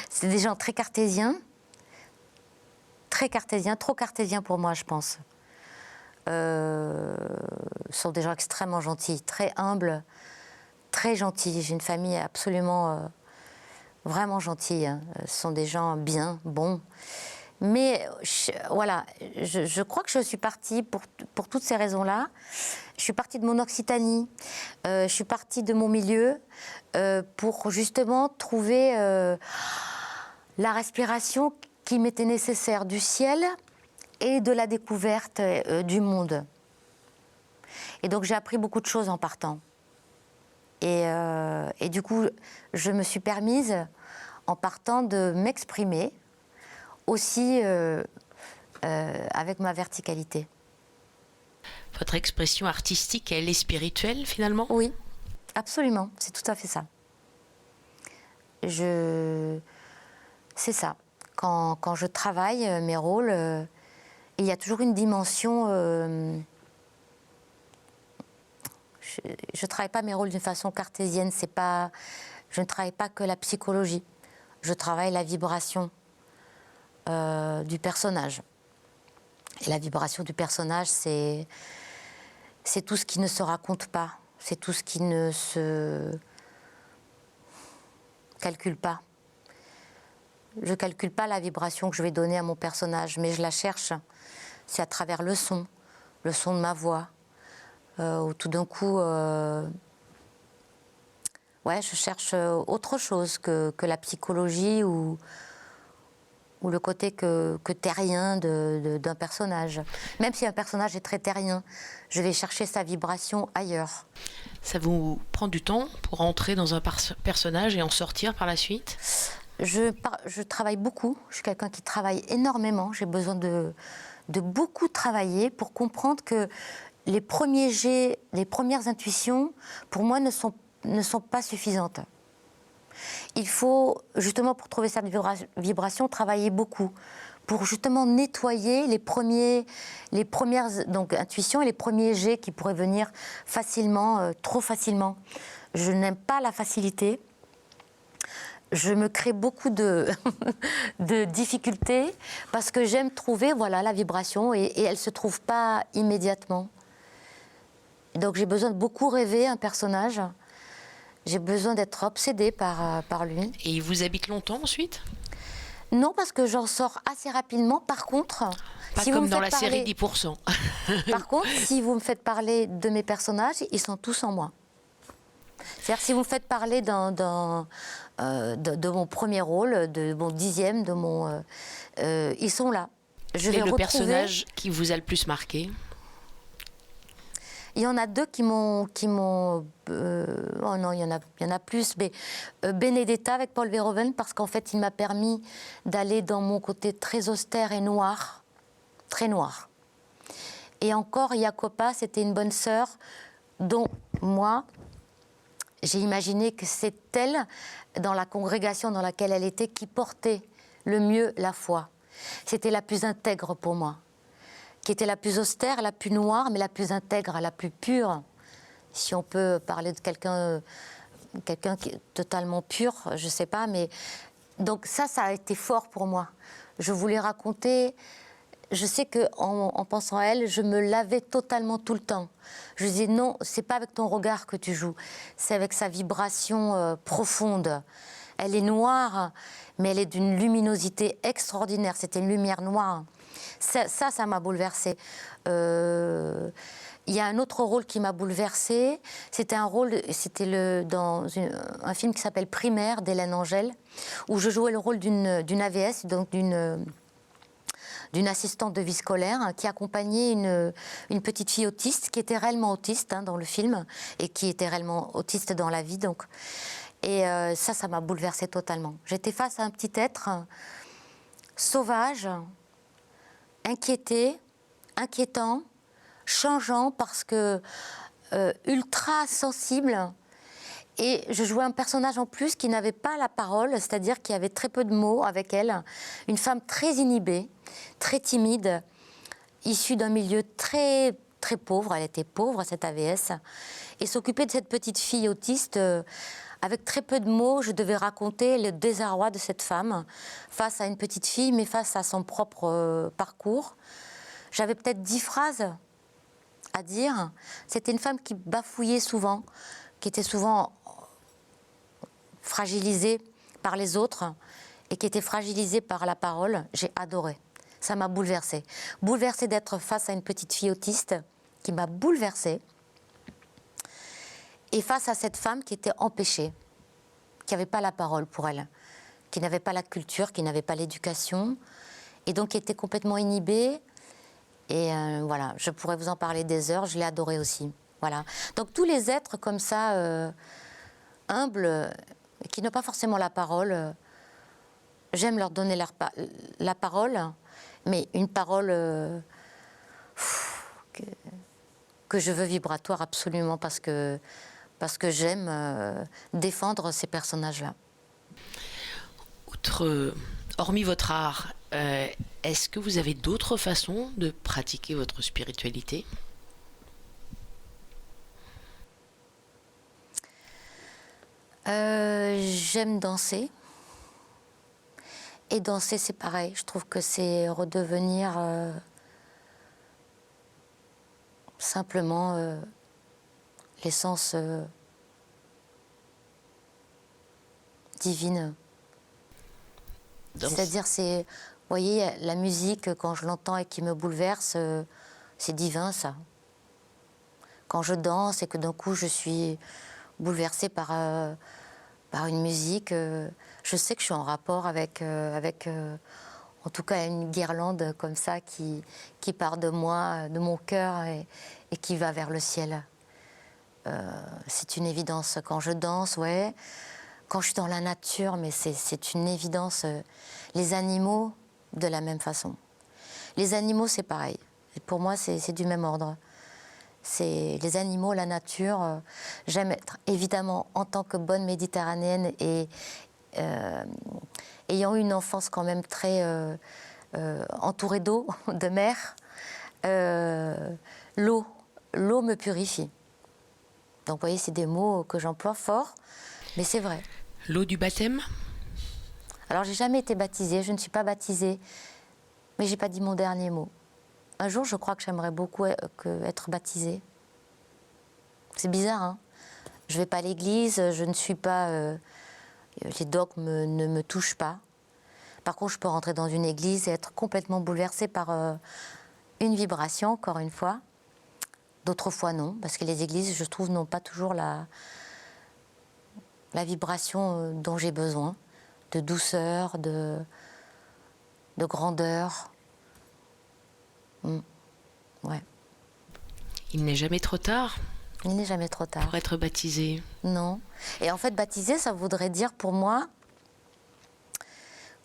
C'est des gens très cartésiens, trop cartésiens pour moi, je pense. Sont des gens extrêmement gentils, très humbles, très gentils. J'ai une famille absolument, vraiment gentille. Hein. Ce sont des gens bien, bons. Mais voilà, je crois que je suis partie pour toutes ces raisons-là. Je suis partie de mon Occitanie, je suis partie de mon milieu pour justement trouver la respiration qui m'était nécessaire du ciel et de la découverte du monde. Et donc j'ai appris beaucoup de choses en partant. Et du coup, je me suis permise, en partant, de m'exprimer aussi avec ma verticalité. Votre expression artistique, elle est spirituelle, finalement? Oui, absolument, c'est tout à fait ça. C'est ça. Quand je travaille mes rôles, il y a toujours une dimension... je ne travaille pas mes rôles d'une façon cartésienne, je ne travaille pas que la psychologie. Je travaille la vibration du personnage. Et la vibration du personnage, c'est tout ce qui ne se raconte pas, c'est tout ce qui ne se calcule pas. Je ne calcule pas la vibration que je vais donner à mon personnage, mais je la cherche. C'est à travers le son de ma voix, où tout d'un coup, ouais, je cherche autre chose que la psychologie ou le côté que terrien d'un personnage. Même si un personnage est très terrien, je vais chercher sa vibration ailleurs. Ça vous prend du temps pour entrer dans un personnage et en sortir par la suite? Je travaille beaucoup, je suis quelqu'un qui travaille énormément, j'ai besoin de beaucoup travailler pour comprendre que les premiers jets, les premières intuitions, pour moi, ne sont pas suffisantes. Il faut, justement, pour trouver cette vibration, travailler beaucoup, pour justement nettoyer les premières donc, intuitions et les premiers jets qui pourraient venir facilement, trop facilement. Je n'aime pas la facilité. Je me crée beaucoup de difficultés parce que j'aime trouver, voilà, la vibration et elle ne se trouve pas immédiatement. Donc j'ai besoin de beaucoup rêver un personnage. J'ai besoin d'être obsédée par lui. Et il vous habite longtemps ensuite? Non, parce que j'en sors assez rapidement. Par contre... Pas si comme dans la série 10%. Par contre, si vous me faites parler de mes personnages, ils sont tous en moi. C'est-à-dire si vous me faites parler de mon premier rôle, de mon 10e, ils sont là. Quel est le personnage qui vous a le plus marqué? Il y en a deux qui m'ont oh non, il y en a plus. Mais Benedetta avec Paul Verhoeven, parce qu'en fait, il m'a permis d'aller dans mon côté très austère et noir, très noir. Et encore, Jacopa, c'était une bonne sœur dont moi, j'ai imaginé que c'est elle, dans la congrégation dans laquelle elle était, qui portait le mieux la foi. C'était la plus intègre pour moi, qui était la plus austère, la plus noire, mais la plus intègre, la plus pure. Si on peut parler de quelqu'un qui est totalement pur, je ne sais pas, mais... Donc ça a été fort pour moi. Je voulais raconter... Je sais qu'en pensant à elle, je me lavais totalement tout le temps. Je disais non, c'est pas avec ton regard que tu joues, c'est avec sa vibration profonde. Elle est noire, mais elle est d'une luminosité extraordinaire. C'était une lumière noire. Ça m'a bouleversée. Il y a un autre rôle qui m'a bouleversée. C'était dans un film qui s'appelle Primaire d'Hélène Angèle, où je jouais le rôle d'une AVS, donc d'une assistante de vie scolaire qui accompagnait une petite fille autiste, qui était réellement autiste dans le film, et qui était réellement autiste dans la vie. Donc. Et ça m'a bouleversée totalement. J'étais face à un petit être sauvage, inquiétant, changeant, parce que ultra sensible. Et je jouais un personnage en plus qui n'avait pas la parole, c'est-à-dire qui avait très peu de mots avec elle. Une femme très inhibée, très timide, issue d'un milieu très, très pauvre. Elle était pauvre, cette AVS. Et s'occuper de cette petite fille autiste, avec très peu de mots, je devais raconter le désarroi de cette femme face à une petite fille, mais face à son propre parcours. J'avais peut-être 10 phrases à dire. C'était une femme qui bafouillait souvent, qui était souvent fragilisée par les autres et qui était fragilisée par la parole. J'ai adoré. Ça m'a bouleversée. Bouleversée d'être face à une petite fille autiste qui m'a bouleversée. Et face à cette femme qui était empêchée, qui n'avait pas la parole pour elle, qui n'avait pas la culture, qui n'avait pas l'éducation, et donc qui était complètement inhibée. Et voilà, je pourrais vous en parler des heures, je l'ai adorée aussi. Voilà. Donc tous les êtres comme ça, humbles, qui n'ont pas forcément la parole, j'aime leur donner la parole, mais une parole que je veux vibratoire absolument, parce que j'aime défendre ces personnages-là. Hormis votre art, est-ce que vous avez d'autres façons de pratiquer votre spiritualité ? J'aime danser. Et danser, c'est pareil. Je trouve que c'est redevenir simplement l'essence divine. C'est-à-dire, vous voyez, la musique, quand je l'entends et qui me bouleverse, c'est divin, ça. Quand je danse et que d'un coup je suis bouleversée par une musique, je sais que je suis en rapport avec en tout cas, une guirlande comme ça qui part de moi, de mon cœur, et qui va vers le ciel. C'est une évidence. Quand je danse, ouais. Quand je suis dans la nature, mais c'est une évidence. Les animaux, de la même façon. Les animaux, c'est pareil. Et pour moi, c'est du même ordre. C'est les animaux, la nature. J'aime être, évidemment, en tant que bonne méditerranéenne et ayant eu une enfance quand même très entourée d'eau, de mer, l'eau me purifie. Donc, vous voyez, c'est des mots que j'emploie fort, mais c'est vrai. L'eau du baptême ? Alors, j'ai jamais été baptisée, je ne suis pas baptisée, mais j'ai pas dit mon dernier mot. Un jour, je crois que j'aimerais beaucoup être baptisée. C'est bizarre, hein ? Je vais pas à l'église, je ne suis pas... les dogmes ne me touchent pas. Par contre, je peux rentrer dans une église et être complètement bouleversée par une vibration, encore une fois. D'autres fois, non, parce que les églises, je trouve, n'ont pas toujours la vibration dont j'ai besoin, de douceur, de grandeur. Ouais. Il n'est jamais trop tard ? Il n'est jamais trop tard. Pour être baptisé ? Non. Et en fait, baptisé, ça voudrait dire pour moi,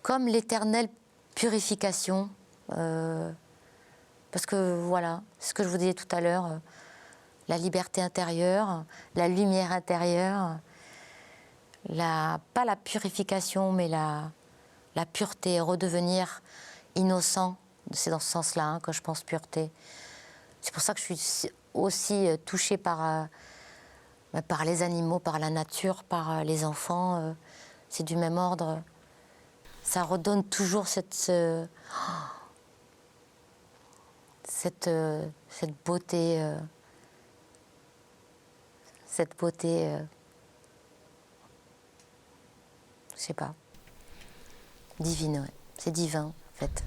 comme l'éternelle purification. Parce que voilà, ce que je vous disais tout à l'heure, la liberté intérieure, la lumière intérieure, pas la purification, mais la pureté, redevenir innocent. C'est dans ce sens-là que je pense pureté. C'est pour ça que je suis aussi touchée par les animaux, par la nature, par les enfants. C'est du même ordre. Ça redonne toujours cette beauté. je sais pas. Divine, ouais. C'est divin, en fait.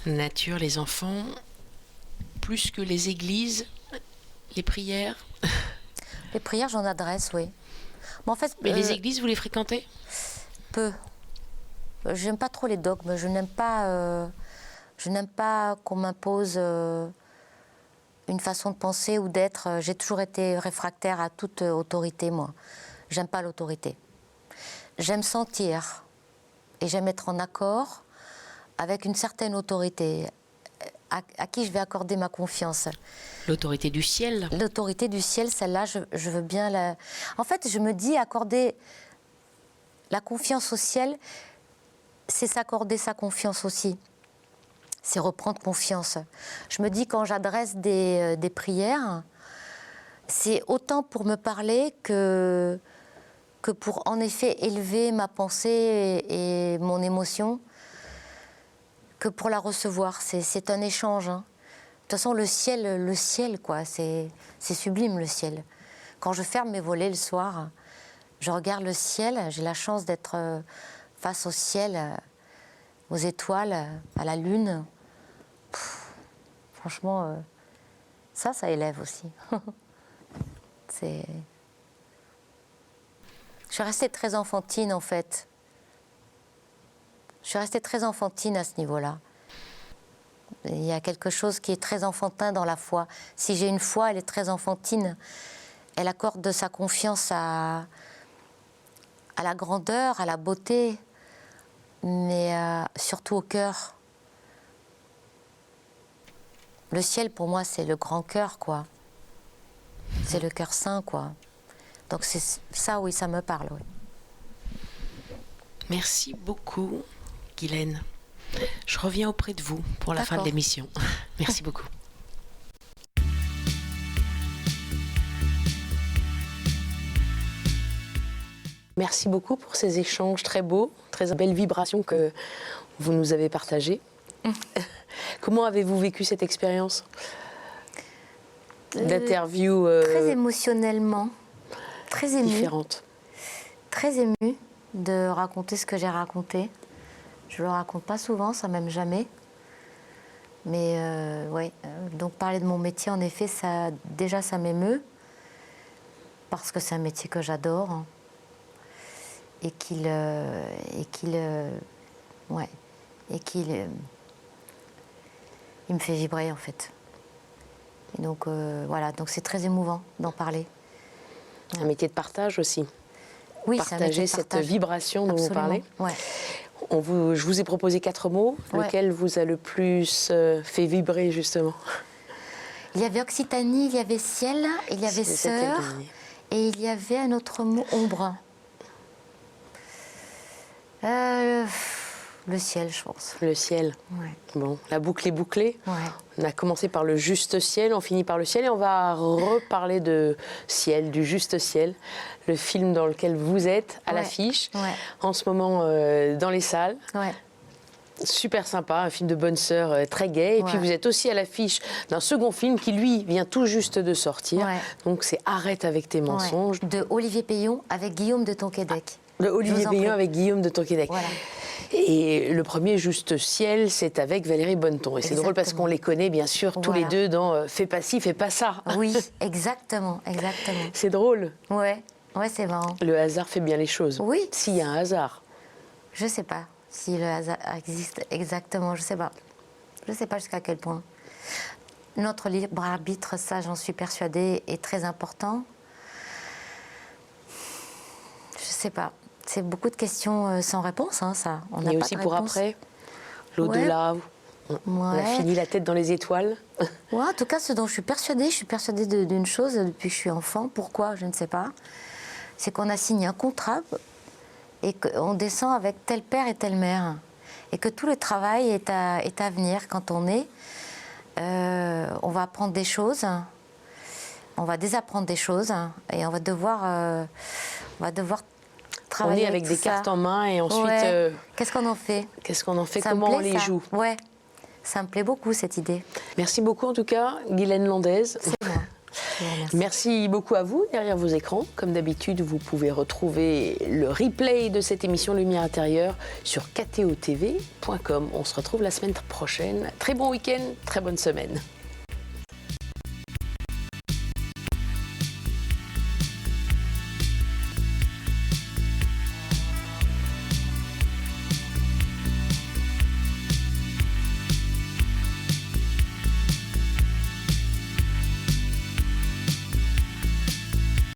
Nature, les enfants, plus que les églises, les prières. Les prières, j'en adresse, oui. Mais en fait, les églises, vous les fréquentez? Peu. J'aime pas trop les dogmes. Je n'aime pas qu'on m'impose une façon de penser ou d'être. J'ai toujours été réfractaire à toute autorité, moi. J'aime pas l'autorité. J'aime sentir et j'aime être en accord avec une certaine autorité à qui je vais accorder ma confiance. L'autorité du ciel. L'autorité du ciel, celle-là, je veux bien la... En fait, je me dis, accorder la confiance au ciel, c'est s'accorder sa confiance aussi. C'est reprendre confiance. Je me dis, quand j'adresse des prières, c'est autant pour me parler que pour, en effet, élever ma pensée et mon émotion, que pour la recevoir. C'est un échange. Hein. De toute façon, le ciel, quoi, c'est sublime, le ciel. Quand je ferme mes volets le soir, je regarde le ciel, j'ai la chance d'être face au ciel, aux étoiles, à la lune. Franchement, ça élève aussi. Je suis restée très enfantine, en fait. Je suis restée très enfantine à ce niveau-là. Il y a quelque chose qui est très enfantin dans la foi. Si j'ai une foi, elle est très enfantine. Elle accorde sa confiance à la grandeur, à la beauté, mais surtout au cœur. Le ciel, pour moi, c'est le grand cœur, quoi. C'est le cœur saint, quoi. Donc c'est ça, oui, ça me parle, oui. Merci beaucoup, Guylaine. Je reviens auprès de vous pour la fin de l'émission. Merci beaucoup. Merci beaucoup pour ces échanges très beaux, très belles vibrations que vous nous avez partagées. Comment avez-vous vécu cette expérience d'interview très émotionnellement, très émue. Différente. Très émue de raconter ce que j'ai raconté. Je le raconte pas souvent, ça même jamais. Mais ouais, donc parler de mon métier, en effet, ça m'émeut. Parce que c'est un métier que j'adore. Hein, et qu'il il me fait vibrer, en fait. Et donc, voilà, donc c'est très émouvant d'en parler. Un métier de partage aussi. Oui, partager cette vibration dont vous parlez. Ouais. Je vous ai proposé 4 mots. Ouais. Lequel vous a le plus fait vibrer, justement? Il y avait Occitanie, il y avait ciel, il y avait sœur, et il y avait un autre mot, ombre. Le ciel, je pense. Le ciel. Ouais. Bon, la boucle est bouclée. Ouais. On a commencé par le juste ciel, on finit par le ciel et on va reparler de ciel, du juste ciel, le film dans lequel vous êtes à l'affiche, en ce moment dans les salles. Ouais. Super sympa, un film de bonne sœur très gai. Et puis vous êtes aussi à l'affiche d'un second film qui, lui, vient tout juste de sortir. Ouais. Donc c'est Arrête avec tes mensonges. De Olivier Payon avec Guillaume de Tonquédec. De Olivier Payon avec Guillaume de Tonquédec. Voilà. Et le premier, Juste ciel, c'est avec Valérie Bonneton. Et c'est drôle parce qu'on les connaît, bien sûr, tous les deux dans Fais pas ci, fais pas ça. Oui, exactement, exactement. C'est drôle. Ouais, c'est marrant. Le hasard fait bien les choses. Oui. S'il y a un hasard. Je sais pas si le hasard existe exactement, je sais pas. Je sais pas jusqu'à quel point. Notre libre arbitre, ça, j'en suis persuadée, est très important. Je sais pas. C'est beaucoup de questions sans réponse, hein, ça. On n'a pas aussi de pour réponse. après, l'au-delà. On a fini la tête dans les étoiles. Ouais, en tout cas, ce dont je suis persuadée d'une chose depuis que je suis enfant. Pourquoi, je ne sais pas. C'est qu'on a signé un contrat et qu'on descend avec tel père et telle mère. Et que tout le travail est à venir quand on est. On va apprendre des choses, on va désapprendre des choses et on va devoir travailler. On est avec des cartes en main et ensuite... Qu'est-ce qu'on en fait? Qu'est-ce qu'on en fait? Comment on les joue? Ouais, ça me plaît beaucoup cette idée. Merci beaucoup en tout cas, Guylaine Landez. C'est moi. Merci beaucoup à vous derrière vos écrans. Comme d'habitude, vous pouvez retrouver le replay de cette émission Lumière intérieure sur ktotv.com. On se retrouve la semaine prochaine. Très bon week-end, très bonne semaine.